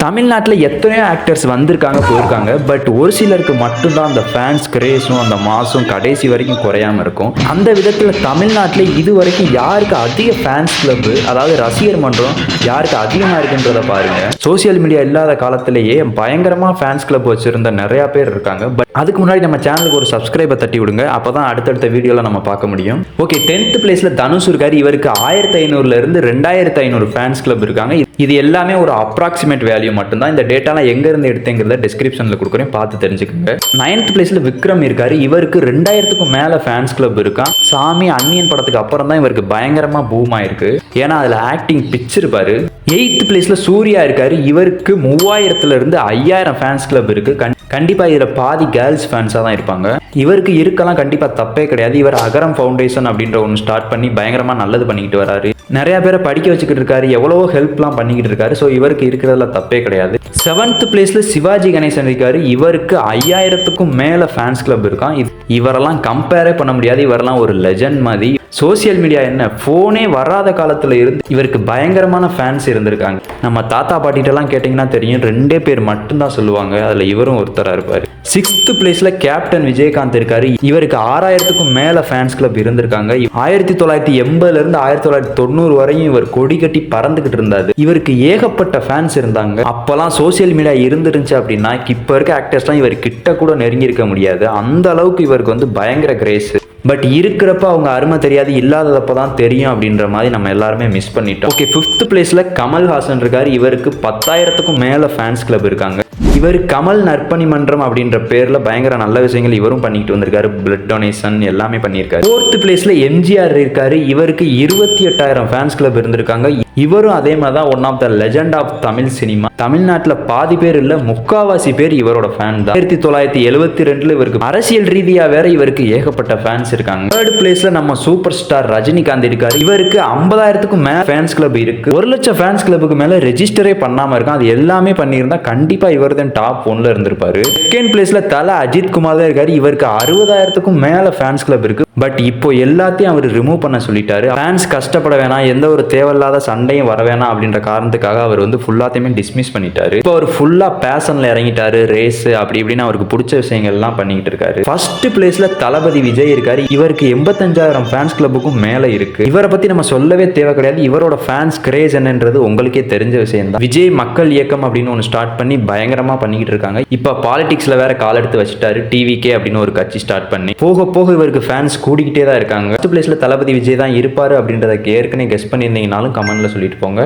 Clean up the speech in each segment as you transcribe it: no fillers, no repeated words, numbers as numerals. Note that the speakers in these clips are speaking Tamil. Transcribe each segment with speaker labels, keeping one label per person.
Speaker 1: தமிழ்நாட்டில் எத்தனையோ ஆக்டர்ஸ் வந்திருக்காங்க போயிருக்காங்க. பட் ஒரு சிலருக்கு மட்டும்தான் அந்த ஃபேன்ஸ் கிரேஸும் அந்த மாசும் கடைசி வரைக்கும் குறையாமல் இருக்கும். அந்த விதத்தில் தமிழ்நாட்டில் இது வரைக்கும் யாருக்கு அதிக ஃபேன்ஸ் கிளப், அதாவது ரசிகர் மன்றம் யாருக்கு அதிகமாக இருக்குன்றதை பாருங்க. சோசியல் மீடியா இல்லாத காலத்திலேயே பயங்கரமாக ஃபேன்ஸ் கிளப் வச்சிருந்த நிறையா பேர் இருக்காங்க. பட் அதுக்கு முன்னாடி நம்ம சேனலுக்கு ஒரு சப்ஸ்கிரைபை தட்டி விடுங்க. அப்போ தான் அடுத்தடுத்த வீடியோவில் நம்ம பார்க்க முடியும். ஓகே, 10th பிளேஸில் தனுஷ் இருக்காரு. இவருக்கு 1500 2500 ஃபேன்ஸ் கிளப் இருக்காங்க. இது எல்லாமே ஒரு அப்ராக்சிமேட் வேல்யூ மட்டும்தான். இந்த டேட்டாலாம் எங்கேருந்து எடுத்தேங்கிறத டிஸ்கிரிப்ஷனில் கொடுக்குறேன், பார்த்து தெரிஞ்சுக்கோங்க. 9th பிளேஸில் விக்ரம் இருக்காரு. இவருக்கு 2000க்கும் மேலே ஃபேன்ஸ் கிளப் இருக்கான். சாமி அன்னியன் படத்துக்கு அப்புறம் தான் இவருக்கு பயங்கரமாக பூம் ஆயிருக்கு. ஏன்னா அதில் ஆக்டிங் பிச்சிருப்பாரு. 8th பிளேஸில் சூர்யா இருக்காரு. இவருக்கு 3000 5000 ஃபேன்ஸ் கிளப் இருக்கு. கண்டிப்பாக இதில் பாதி கேர்ள்ஸ் ஃபேன்ஸாக தான் இருப்பாங்க. இவருக்கு இருக்கலாம், கண்டிப்பாக தப்பே கிடையாது. இவர் அகரம் ஃபவுண்டேஷன் அப்படின்ற ஒன்று ஸ்டார்ட் பண்ணி பயங்கரமாக நல்லது பண்ணிக்கிட்டு வராரு. நிறைய பேரை படிக்க வச்சுக்கிட்டு இருக்காரு, எவ்வளவோ ஹெல்ப்லாம் பண்ணிக்கிட்டு இருக்காரு. ஸோ இவருக்கு இருக்கிறதுல தப்பே கிடையாது. 7th பிளேஸில் சிவாஜி கணேசன் இருக்காரு. இவருக்கு 5000க்கும் மேலே ஃபேன்ஸ் கிளப் இருக்கான். இவரெல்லாம் கம்பேரே பண்ண முடியாது. இவரெல்லாம் ஒரு லெஜண்ட் மாதிரி. சோசியல் மீடியா என்ன ஃபோனே வராத காலத்தில் இருந்து இவருக்கு பயங்கரமான ஃபேன்ஸ் இருந்திருக்காங்க. நம்ம தாத்தா பாட்டிகிட்டலாம் கேட்டிங்கன்னா தெரியும், 2 பேர் மட்டும்தான் சொல்லுவாங்க. அதில் இவரும் ஒருத்தராக இருப்பார். 6th பிளேஸில் கேப்டன் விஜயகாந்த் இருக்காரு. இவருக்கு 6000க்கும் மேலே ஃபேன்ஸ் கிளப் இருந்திருக்காங்க. 1980 1990 வரையும் இவர் கொடி கட்டி பறந்துகிட்டு இருந்தாரு. இவருக்கு ஏகப்பட்ட ஃபேன்ஸ் இருந்தாங்க. அப்போல்லாம் சோசியல் மீடியா இருந்துருந்துச்சு அப்படின்னா இப்போ இருக்க ஆக்டர்ஸ்லாம் இவர் கிட்ட கூட நெருங்கி இருக்க முடியாது. அந்த அளவுக்கு இவருக்கு வந்து பயங்கர கிரேஸ். பட் இருக்கிறப்ப அவங்க அருமை தெரியாது, இல்லாததப்போ தான் தெரியும் அப்படின்ற மாதிரி நம்ம எல்லாருமே மிஸ் பண்ணிட்டோம். ஓகே, 5th பிளேஸில் கமல்ஹாசன் இருக்காரு. இவருக்கு 10,000க்கும் மேலே ஃபேன்ஸ் கிளப் இருக்காங்க. இவர் கமல் நற்பணி மன்றம் அப்படின்ற பேரில் பயங்கர நல்ல விஷயங்கள் இவரும் பண்ணிட்டு வந்திருக்காரு. பிளட் டொனேஷன் எல்லாமே பண்ணியிருக்காரு. 4th பிளேஸில் எம்ஜிஆர் இருக்காரு. இவருக்கு 28,000 ஃபேன்ஸ் கிளப் இருந்திருக்காங்க. இவரும் அதே மாதிரி தான் one of the legend of Tamil cinema. தமிழ்நாட்டில் பாதி பேர் இல்லை, முக்காவாசி பேர் இவரோட ஃபேன் தான். 1972 இவருக்கு அரசியல் ரீதியாக வேற இவருக்கு ஏகப்பட்ட ஃபேன்ஸ் இருக்காங்க. 3rd பிளேஸ்ல நம்ம சூப்பர் ஸ்டார் ரஜினிகாந்த் இருக்காரு. இவருக்கு 50,000க்கும் மேல ஃபேன்ஸ் கிளப் இருக்கு. 1,00,000 ஃபேன்ஸ் கிளப்புக்கு மேல ரெஜிஸ்டரே பண்ணாம இருக்கான். அது எல்லாமே பண்ணியிருந்தா கண்டிப்பா இவர் தான் டாப் 1ல இருந்திருப்பாரு. 2nd பிளேஸ்ல தல அஜித் குமார் தான் இருக்காரு. இவருக்கு 60,000க்கும் மேல ஃபேன்ஸ் கிளப் இருக்கு. பட் இப்போ எல்லாத்தையும் அவர் ரிமூவ் பண்ண சொல்லிட்டாரு. ஃபேன்ஸ் கஷ்டப்பட வேணாம், எந்த ஒரு தேவையில்லாத சண்டையும் வர வேணாம் அப்படின்ற காரணத்துக்காக அவர் வந்து ஃபுல்லாத்தையுமே டிஸ்மிஸ் பண்ணிட்டாரு. இப்போ அவர் ஃபுல்லா பேஷன்ல இறங்கிட்டாரு. ரேஸ் அப்படி இப்படின்னு அவருக்கு பிடிச்ச விஷயங்கள் எல்லாம் பண்ணிட்டு இருக்காரு. 1st பிளேஸ்ல தளபதி விஜய் இருக்காரு. இவருக்கு 85,000 ஃபேன்ஸ் கிளப்புக்கும் மேல இருக்கு. இவரை பத்தி நம்ம சொல்லவே தேவை கிடையாது. இவரோட ஃபேன்ஸ் கிரேஸ் என்னன்றது உங்களுக்கே தெரிஞ்ச விஷயம் தான். விஜய் மக்கள் இயக்கம் அப்படின்னு ஒன்று ஸ்டார்ட் பண்ணி பயங்கரமா பண்ணிக்கிட்டு இருக்காங்க. இப்போ பாலிடிக்ஸ்ல வேற கால் எடுத்து வச்சுட்டாரு. டிவிகே அப்படின்னு ஒரு கட்சி ஸ்டார்ட் பண்ணி போக போக இவருக்கு ஃபேன்ஸ் கூடிக்கிட்டே தான் இருக்காங்க. 1st பிளேஸ்ல தளபதி விஜய் தான் இருப்பாரு அப்படின்றத ஏற்கனவே கெஸ் பண்ணியிருந்தீங்கனாலும் கமெண்ட்ல சொல்லிட்டு போங்க.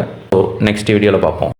Speaker 1: நெக்ஸ்ட் வீடியோல பார்ப்போம்.